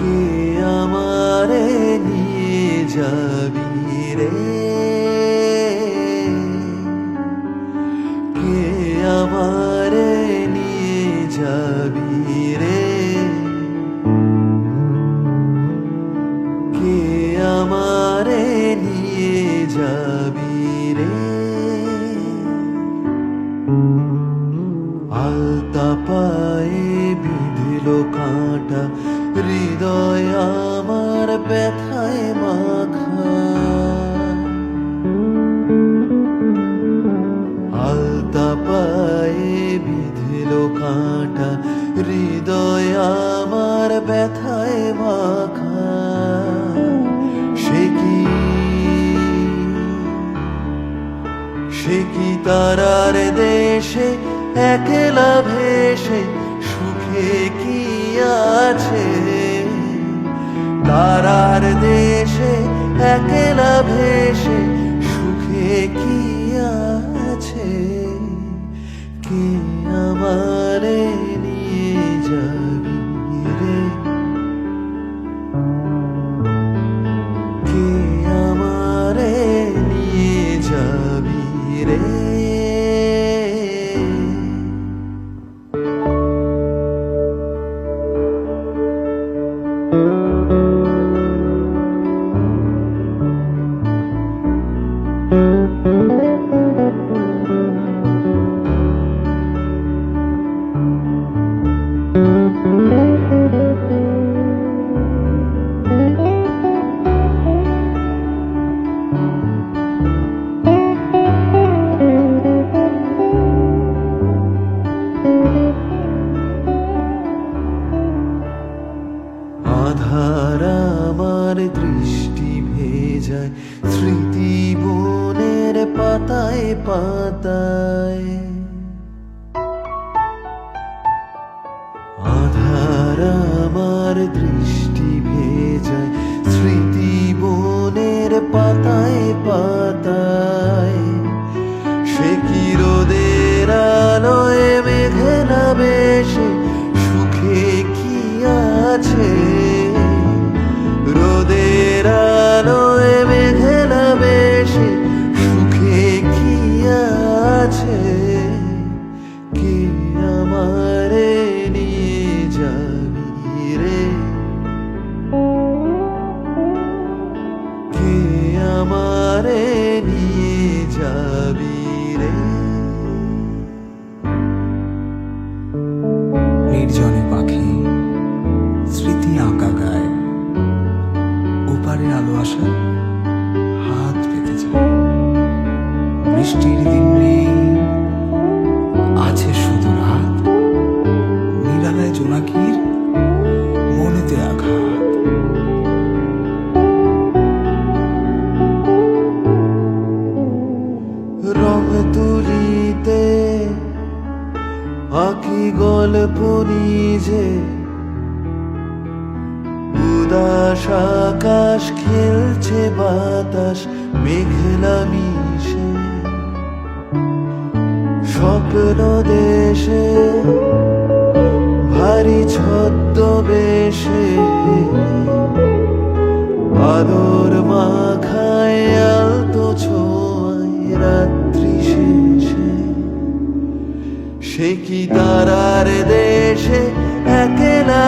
কে আমারে নিয়ে যাবি রে, কে আমারে নিয়ে যাবি রে, কে আমারে নিয়ে যাবি রে। আলতা পায়ে বিঁধল কাঁটা, হৃদয় আমার ব্যথায় মাখা। আলতা পায়ে বিঁধল কাঁটা, হৃদয় আমার ব্যথায় মাখা। সে কি তারার দেশে একলা ভেসে সুখে কি আছে, তারার দেশে একলা ভেসে সুখে কি আছে। কে আমারে নিয়ে যাবি রে, কে আমারে নিয়ে যাবি রে। আধার আমার দৃষ্টি ভেজায়, স্মৃতি বনের পাতায় পাতায়। আধার আমার দৃষ্টি ভেজায়, স্মৃতি বনের পাতায় পাতায়। সে কি রোদের আলোয় মেঘলা বেশে সুখে কি আছে, রোদের আলোয় মেঘলা বেশে সুখে কি আছে। কে আমারে নিয়ে যাবি রে, কে আমারে নিয়ে যাবি রে। নির্জনে পাখি স্মৃতি আঁকা গায়, ওপারের আলো আসা হাত পেতে যায়। বৃষ্টির দিন নেই, আছে শুধু রাত, নিরালায় জোনাকির মনেতে আঘাত। রং তুলিতে আঁকি গল্প নিজে, উদাস আকাশ খেলছে বাতাস মেঘলা মিশে। স্বপ্ন দেশে ভারী ছদ্মবেশে, আলোর মাখায় আলতো ছোঁয়ায় রাত্রি শেষে। সে কি তারার দেশে একলা